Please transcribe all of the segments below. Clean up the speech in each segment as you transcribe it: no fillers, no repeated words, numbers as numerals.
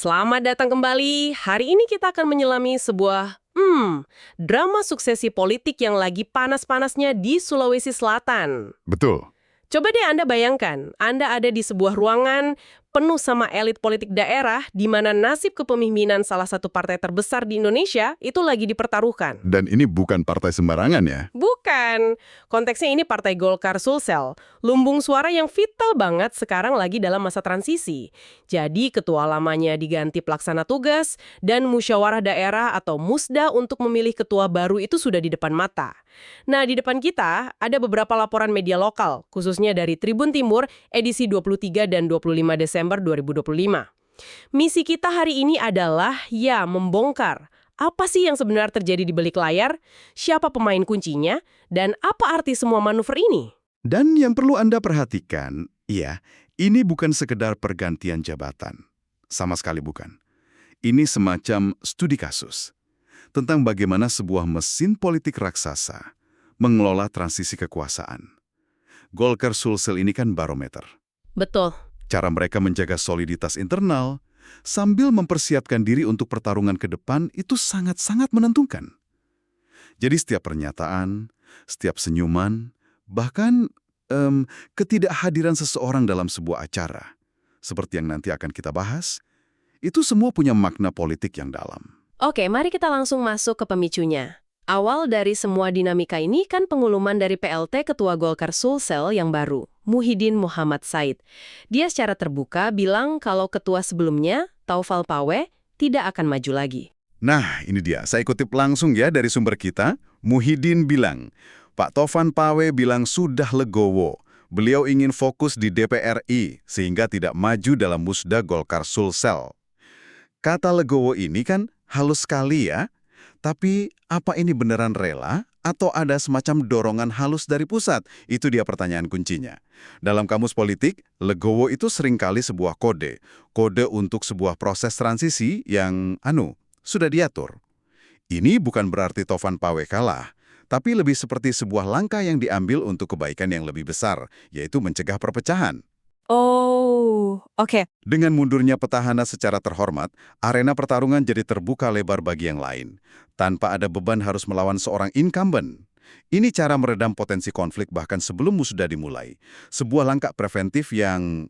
Selamat datang kembali. Hari ini kita akan menyelami sebuah drama suksesi politik yang lagi panas-panasnya di Sulawesi Selatan. Betul. Coba deh Anda bayangkan, Anda ada di sebuah ruangan penuh sama elit politik daerah di mana nasib kepemimpinan salah satu partai terbesar di Indonesia itu lagi dipertaruhkan. Dan ini bukan partai sembarangan ya. Bukan. Konteksnya ini Partai Golkar Sulsel. Lumbung suara yang vital banget sekarang lagi dalam masa transisi. Jadi ketua lamanya diganti pelaksana tugas dan musyawarah daerah atau musda untuk memilih ketua baru itu sudah di depan mata. Nah, di depan kita ada beberapa laporan media lokal, khususnya dari Tribun Timur edisi 23 dan 25 Desember 2025. Misi kita hari ini adalah membongkar apa sih yang sebenarnya terjadi di balik layar, siapa pemain kuncinya, dan apa arti semua manuver ini. Dan yang perlu Anda perhatikan, ini bukan sekedar pergantian jabatan. Sama sekali bukan. Ini semacam studi kasus tentang bagaimana sebuah mesin politik raksasa mengelola transisi kekuasaan. Golkar Sulsel ini kan barometer. Betul. Cara mereka menjaga soliditas internal sambil mempersiapkan diri untuk pertarungan ke depan itu sangat-sangat menentukan. Jadi setiap pernyataan, setiap senyuman, bahkan ketidakhadiran seseorang dalam sebuah acara, seperti yang nanti akan kita bahas, itu semua punya makna politik yang dalam. Oke, mari kita langsung masuk ke pemicunya. Awal dari semua dinamika ini kan pengumuman dari PLT Ketua Golkar Sulsel yang baru, Muhyiddin Muhammad Said. Dia secara terbuka bilang kalau ketua sebelumnya, Taufal Pawe, tidak akan maju lagi. Nah, ini dia. Saya kutip langsung ya dari sumber kita. Muhyiddin bilang, Pak Taufan Pawe bilang sudah legowo. Beliau ingin fokus di DPR RI sehingga tidak maju dalam musda Golkar Sulsel. Kata legowo ini kan halus sekali ya. Tapi apa ini beneran rela atau ada semacam dorongan halus dari pusat? Itu dia pertanyaan kuncinya. Dalam kamus politik, legowo itu seringkali sebuah kode. Kode untuk sebuah proses transisi yang sudah diatur. Ini bukan berarti Taufan Pawe kalah, tapi lebih seperti sebuah langkah yang diambil untuk kebaikan yang lebih besar, yaitu mencegah perpecahan. Oh, oke. Dengan mundurnya petahana secara terhormat, arena pertarungan jadi terbuka lebar bagi yang lain, tanpa ada beban harus melawan seorang incumbent. Ini cara meredam potensi konflik bahkan sebelum musda dimulai. Sebuah langkah preventif yang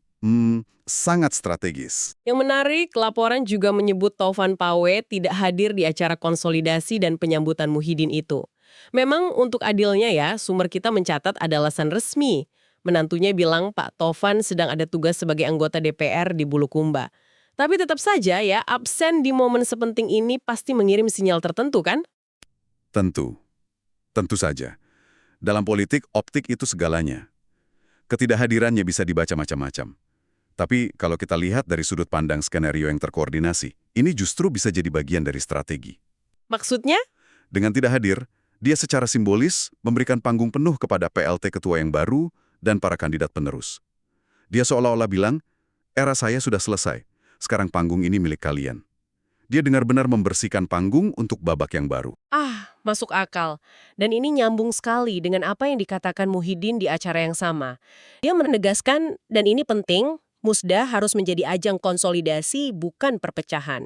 sangat strategis. Yang menarik, laporan juga menyebut Taufan Pawe tidak hadir di acara konsolidasi dan penyambutan Muhyiddin itu. Memang untuk adilnya ya, sumber kita mencatat ada alasan resmi. Menantunya bilang Pak Taufan sedang ada tugas sebagai anggota DPR di Bulukumba. Tapi tetap saja ya, absen di momen sepenting ini pasti mengirim sinyal tertentu kan? Tentu saja. Dalam politik, optik itu segalanya. Ketidakhadirannya bisa dibaca macam-macam. Tapi kalau kita lihat dari sudut pandang skenario yang terkoordinasi, ini justru bisa jadi bagian dari strategi. Maksudnya? Dengan tidak hadir, dia secara simbolis memberikan panggung penuh kepada PLT ketua yang baru dan para kandidat penerus. Dia seolah-olah bilang, era saya sudah selesai, sekarang panggung ini milik kalian. Dia benar-benar membersihkan panggung untuk babak yang baru. Masuk akal. Dan ini nyambung sekali dengan apa yang dikatakan Muhyiddin di acara yang sama. Dia menegaskan, dan ini penting, musda harus menjadi ajang konsolidasi bukan perpecahan.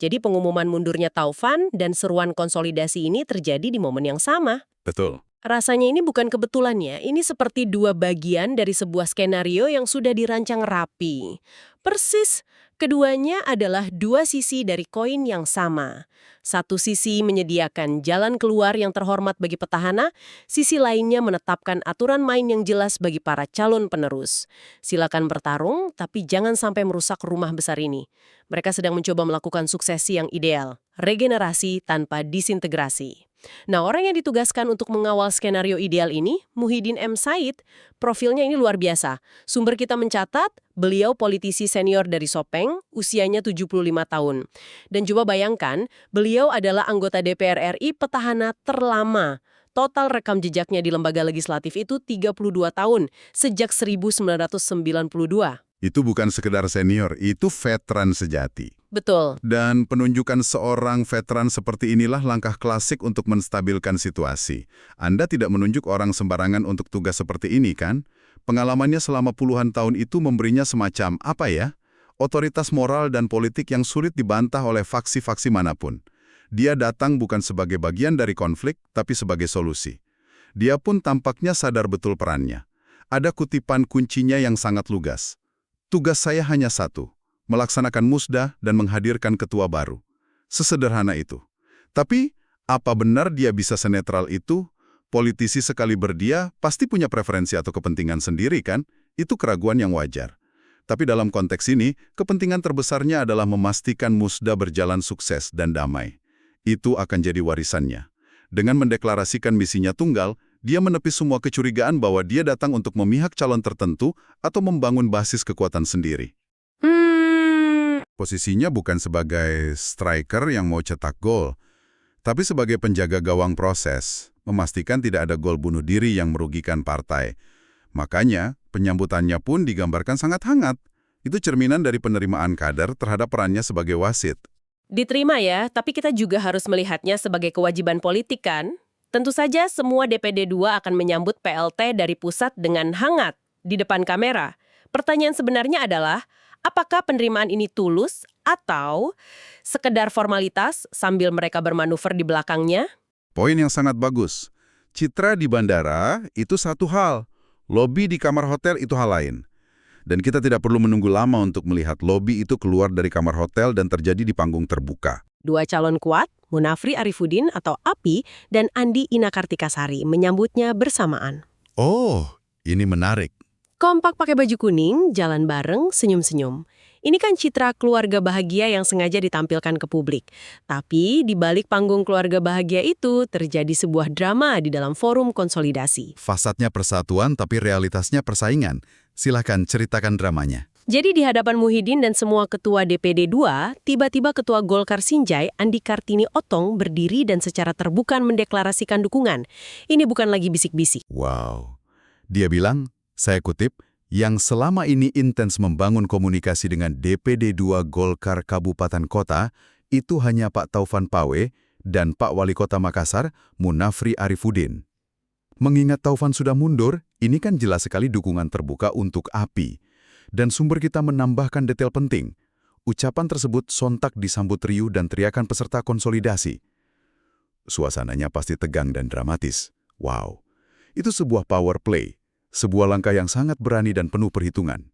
Jadi pengumuman mundurnya Taufan dan seruan konsolidasi ini terjadi di momen yang sama. Betul. Rasanya ini bukan kebetulan ya, ini seperti dua bagian dari sebuah skenario yang sudah dirancang rapi. Persis, keduanya adalah dua sisi dari koin yang sama. Satu sisi menyediakan jalan keluar yang terhormat bagi petahana, sisi lainnya menetapkan aturan main yang jelas bagi para calon penerus. Silakan bertarung, tapi jangan sampai merusak rumah besar ini. Mereka sedang mencoba melakukan suksesi yang ideal, regenerasi tanpa disintegrasi. Nah, orang yang ditugaskan untuk mengawal skenario ideal ini, Muhyiddin M. Said, profilnya ini luar biasa. Sumber kita mencatat, beliau politisi senior dari Sopeng, usianya 75 tahun. Dan coba bayangkan, beliau adalah anggota DPR RI petahana terlama. Total rekam jejaknya di lembaga legislatif itu 32 tahun, sejak 1992. Itu bukan sekedar senior, itu veteran sejati. Betul. Dan penunjukan seorang veteran seperti inilah langkah klasik untuk menstabilkan situasi. Anda tidak menunjuk orang sembarangan untuk tugas seperti ini, kan? Pengalamannya selama puluhan tahun itu memberinya semacam, Otoritas moral dan politik yang sulit dibantah oleh faksi-faksi manapun. Dia datang bukan sebagai bagian dari konflik, tapi sebagai solusi. Dia pun tampaknya sadar betul perannya. Ada kutipan kuncinya yang sangat lugas. Tugas saya hanya satu, melaksanakan musda dan menghadirkan ketua baru. Sesederhana itu. Tapi, apa benar dia bisa senetral itu? Politisi sekali berdia pasti punya preferensi atau kepentingan sendiri kan? Itu keraguan yang wajar. Tapi dalam konteks ini, kepentingan terbesarnya adalah memastikan musda berjalan sukses dan damai. Itu akan jadi warisannya. Dengan mendeklarasikan misinya tunggal, dia menepis semua kecurigaan bahwa dia datang untuk memihak calon tertentu atau membangun basis kekuatan sendiri. Posisinya bukan sebagai striker yang mau cetak gol, tapi sebagai penjaga gawang proses, memastikan tidak ada gol bunuh diri yang merugikan partai. Makanya, penyambutannya pun digambarkan sangat hangat. Itu cerminan dari penerimaan kader terhadap perannya sebagai wasit. Diterima ya, tapi kita juga harus melihatnya sebagai kewajiban politik kan? Tentu saja semua DPD 2 akan menyambut PLT dari pusat dengan hangat di depan kamera. Pertanyaan sebenarnya adalah, apakah penerimaan ini tulus atau sekedar formalitas sambil mereka bermanuver di belakangnya? Poin yang sangat bagus. Citra di bandara itu satu hal. Lobi di kamar hotel itu hal lain. Dan kita tidak perlu menunggu lama untuk melihat lobi itu keluar dari kamar hotel dan terjadi di panggung terbuka. Dua calon kuat, Munafri Arifuddin atau API dan Andi Inakartikasari menyambutnya bersamaan. Oh, ini menarik. Kompak pakai baju kuning, jalan bareng, senyum-senyum. Ini kan citra keluarga bahagia yang sengaja ditampilkan ke publik. Tapi di balik panggung keluarga bahagia itu terjadi sebuah drama di dalam forum konsolidasi. Fasadnya persatuan tapi realitasnya persaingan. Silahkan ceritakan dramanya. Jadi di hadapan Muhyiddin dan semua ketua DPD 2, tiba-tiba ketua Golkar Sinjai, Andi Kartini Otong, berdiri dan secara terbuka mendeklarasikan dukungan. Ini bukan lagi bisik-bisik. Wow. Dia bilang, saya kutip, yang selama ini intens membangun komunikasi dengan DPD 2 Golkar Kabupaten Kota, itu hanya Pak Taufan Pawe dan Pak Wali Kota Makassar, Munafri Arifuddin. Mengingat Taufan sudah mundur, ini kan jelas sekali dukungan terbuka untuk API. Dan sumber kita menambahkan detail penting. Ucapan tersebut sontak disambut riuh dan teriakan peserta konsolidasi. Suasananya pasti tegang dan dramatis. Wow, itu sebuah power play. Sebuah langkah yang sangat berani dan penuh perhitungan.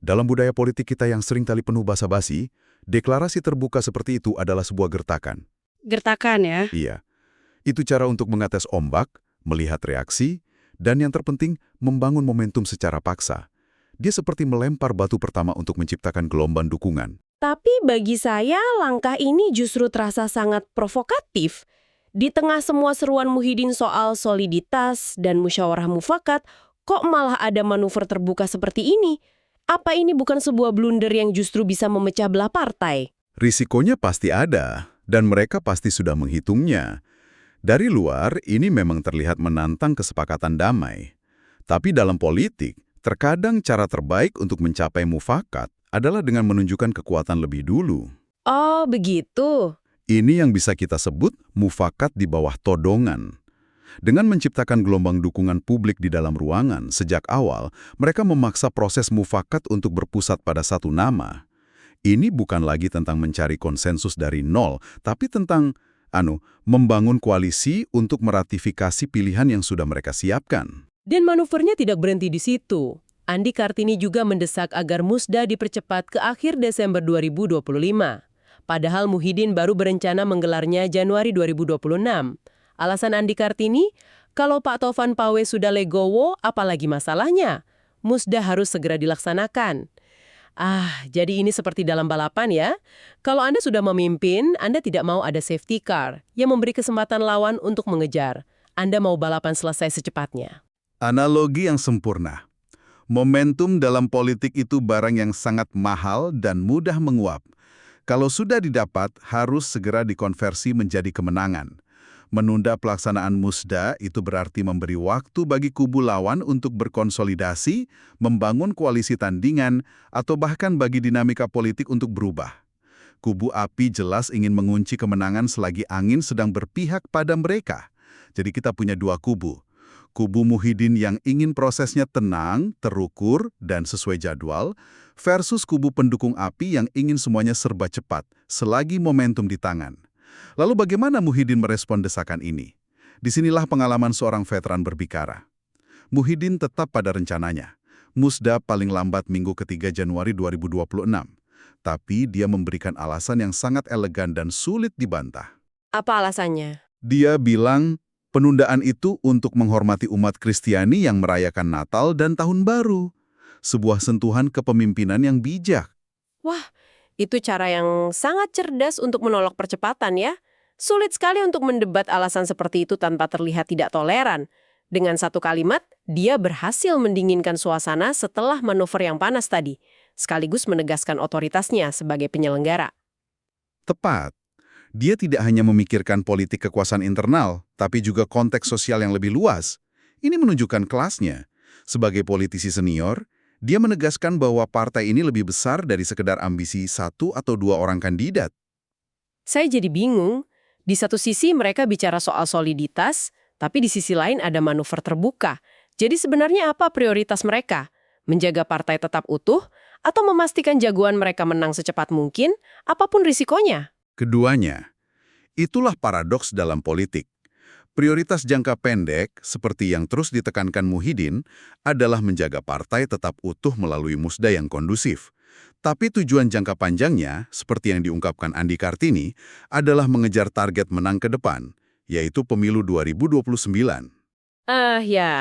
Dalam budaya politik kita yang seringkali penuh basa-basi, deklarasi terbuka seperti itu adalah sebuah gertakan. Gertakan ya? Iya. Itu cara untuk mengates ombak, melihat reaksi, dan yang terpenting, membangun momentum secara paksa. Dia seperti melempar batu pertama untuk menciptakan gelombang dukungan. Tapi bagi saya, langkah ini justru terasa sangat provokatif. Di tengah semua seruan Muhyiddin soal soliditas dan musyawarah mufakat, kok malah ada manuver terbuka seperti ini? Apa ini bukan sebuah blunder yang justru bisa memecah belah partai? Risikonya pasti ada, dan mereka pasti sudah menghitungnya. Dari luar, ini memang terlihat menantang kesepakatan damai. Tapi dalam politik, terkadang cara terbaik untuk mencapai mufakat adalah dengan menunjukkan kekuatan lebih dulu. Oh, begitu. Ini yang bisa kita sebut mufakat di bawah todongan. Dengan menciptakan gelombang dukungan publik di dalam ruangan, sejak awal, mereka memaksa proses mufakat untuk berpusat pada satu nama. Ini bukan lagi tentang mencari konsensus dari nol, tapi tentang membangun koalisi untuk meratifikasi pilihan yang sudah mereka siapkan. Dan manuvernya tidak berhenti di situ. Andi Kartini juga mendesak agar musda dipercepat ke akhir Desember 2025. Padahal Muhyiddin baru berencana menggelarnya Januari 2026. Alasan Andi Kartini, kalau Pak Taufan Pawe sudah legowo, apalagi masalahnya? Musda harus segera dilaksanakan. Jadi ini seperti dalam balapan ya. Kalau Anda sudah memimpin, Anda tidak mau ada safety car yang memberi kesempatan lawan untuk mengejar. Anda mau balapan selesai secepatnya. Analogi yang sempurna. Momentum dalam politik itu barang yang sangat mahal dan mudah menguap. Kalau sudah didapat, harus segera dikonversi menjadi kemenangan. Menunda pelaksanaan musda itu berarti memberi waktu bagi kubu lawan untuk berkonsolidasi, membangun koalisi tandingan, atau bahkan bagi dinamika politik untuk berubah. Kubu API jelas ingin mengunci kemenangan selagi angin sedang berpihak pada mereka. Jadi kita punya dua kubu. Kubu Muhyiddin yang ingin prosesnya tenang, terukur, dan sesuai jadwal, versus kubu pendukung API yang ingin semuanya serba cepat, selagi momentum di tangan. Lalu bagaimana Muhyiddin merespon desakan ini? Disinilah pengalaman seorang veteran berbicara. Muhyiddin tetap pada rencananya. Musda paling lambat minggu ketiga Januari 2026. Tapi dia memberikan alasan yang sangat elegan dan sulit dibantah. Apa alasannya? Dia bilang penundaan itu untuk menghormati umat Kristiani yang merayakan Natal dan Tahun Baru. Sebuah sentuhan kepemimpinan yang bijak. Wah, itu cara yang sangat cerdas untuk menolak percepatan ya. Sulit sekali untuk mendebat alasan seperti itu tanpa terlihat tidak toleran. Dengan satu kalimat, dia berhasil mendinginkan suasana setelah manuver yang panas tadi, sekaligus menegaskan otoritasnya sebagai penyelenggara. Tepat. Dia tidak hanya memikirkan politik kekuasaan internal, tapi juga konteks sosial yang lebih luas. Ini menunjukkan kelasnya. Sebagai politisi senior, dia menegaskan bahwa partai ini lebih besar dari sekedar ambisi satu atau dua orang kandidat. Saya jadi bingung. Di satu sisi mereka bicara soal soliditas, tapi di sisi lain ada manuver terbuka. Jadi sebenarnya apa prioritas mereka? Menjaga partai tetap utuh atau memastikan jagoan mereka menang secepat mungkin, apapun risikonya? Keduanya, itulah paradoks dalam politik. Prioritas jangka pendek, seperti yang terus ditekankan Muhyiddin, adalah menjaga partai tetap utuh melalui musda yang kondusif. Tapi tujuan jangka panjangnya, seperti yang diungkapkan Andi Kartini, adalah mengejar target menang ke depan, yaitu pemilu 2029. Ya.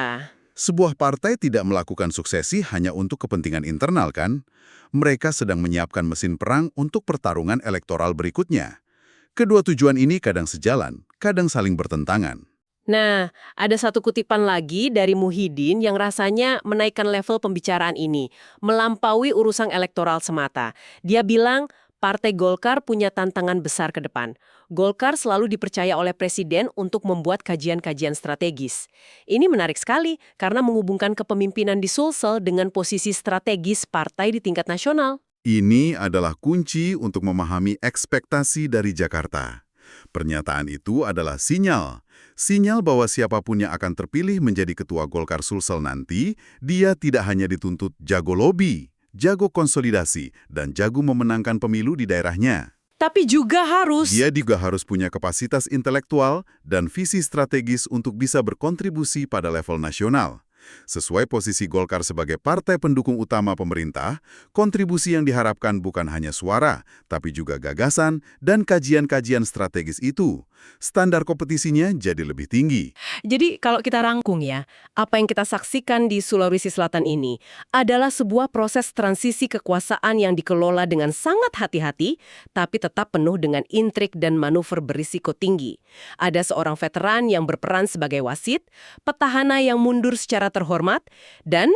Sebuah partai tidak melakukan suksesi hanya untuk kepentingan internal, kan? Mereka sedang menyiapkan mesin perang untuk pertarungan elektoral berikutnya. Kedua tujuan ini kadang sejalan, kadang saling bertentangan. Nah, ada satu kutipan lagi dari Muhyiddin yang rasanya menaikkan level pembicaraan ini, melampaui urusan elektoral semata. Dia bilang, Partai Golkar punya tantangan besar ke depan. Golkar selalu dipercaya oleh Presiden untuk membuat kajian-kajian strategis. Ini menarik sekali karena menghubungkan kepemimpinan di Sulsel dengan posisi strategis partai di tingkat nasional. Ini adalah kunci untuk memahami ekspektasi dari Jakarta. Pernyataan itu adalah sinyal. Sinyal bahwa siapapun yang akan terpilih menjadi ketua Golkar Sulsel nanti, dia tidak hanya dituntut jago lobi, jago konsolidasi, dan jago memenangkan pemilu di daerahnya. Tapi juga harus... Dia juga harus punya kapasitas intelektual dan visi strategis untuk bisa berkontribusi pada level nasional. Sesuai posisi Golkar sebagai partai pendukung utama pemerintah, kontribusi yang diharapkan bukan hanya suara, tapi juga gagasan dan kajian-kajian strategis itu. Standar kompetisinya jadi lebih tinggi. Jadi kalau kita rangkum ya, apa yang kita saksikan di Sulawesi Selatan ini adalah sebuah proses transisi kekuasaan yang dikelola dengan sangat hati-hati, tapi tetap penuh dengan intrik dan manuver berisiko tinggi. Ada seorang veteran yang berperan sebagai wasit, petahana yang mundur secara terhormat, dan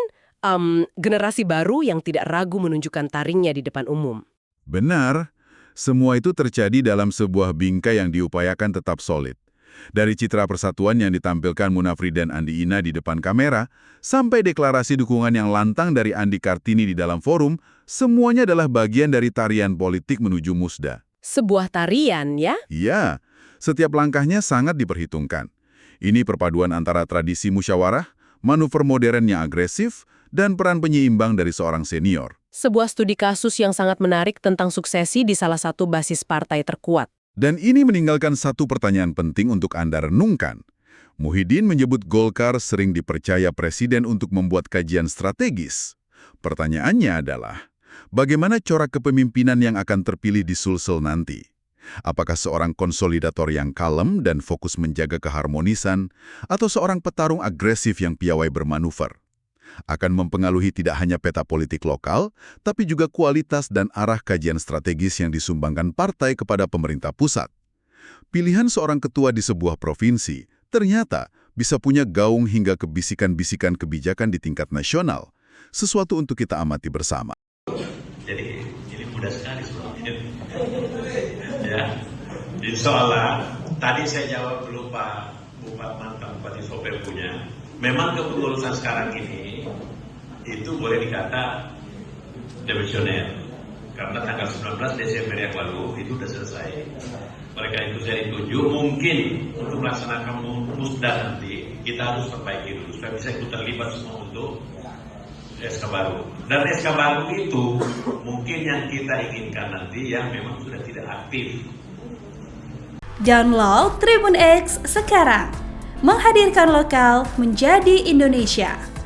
generasi baru yang tidak ragu menunjukkan taringnya di depan umum. Benar. Semua itu terjadi dalam sebuah bingkai yang diupayakan tetap solid. Dari citra persatuan yang ditampilkan Munafri dan Andi Ina di depan kamera, sampai deklarasi dukungan yang lantang dari Andi Kartini di dalam forum, semuanya adalah bagian dari tarian politik menuju musda. Sebuah tarian, ya? Iya, setiap langkahnya sangat diperhitungkan. Ini perpaduan antara tradisi musyawarah, manuver modern yang agresif, dan peran penyeimbang dari seorang senior. Sebuah studi kasus yang sangat menarik tentang suksesi di salah satu basis partai terkuat. Dan ini meninggalkan satu pertanyaan penting untuk Anda renungkan. Muhyiddin menyebut Golkar sering dipercaya Presiden untuk membuat kajian strategis. Pertanyaannya adalah, bagaimana corak kepemimpinan yang akan terpilih di Sulsel nanti? Apakah seorang konsolidator yang kalem dan fokus menjaga keharmonisan, atau seorang petarung agresif yang piawai bermanuver? Akan mempengaruhi tidak hanya peta politik lokal, tapi juga kualitas dan arah kajian strategis yang disumbangkan partai kepada pemerintah pusat. Pilihan seorang ketua di sebuah provinsi ternyata bisa punya gaung hingga ke bisikan-bisikan kebijakan di tingkat nasional, sesuatu untuk kita amati bersama. Jadi ini mudah sekali sebenarnya. Ya, insyaallah tadi saya jawab dulu Pak mantan Bupati Sopir punya. Memang kepengurusan sekarang ini itu boleh dikata demisioner. Karena tanggal 19 Desember yang lalu itu sudah selesai. Mereka itu saya ditunjuk mungkin untuk melaksanakan musda nanti kita harus perbaiki dulu supaya bisa ikut terlibat semua untuk SK baru. Dan SK baru itu mungkin yang kita inginkan nanti yang memang sudah tidak aktif. Download Tribun X sekarang, menghadirkan lokal menjadi Indonesia.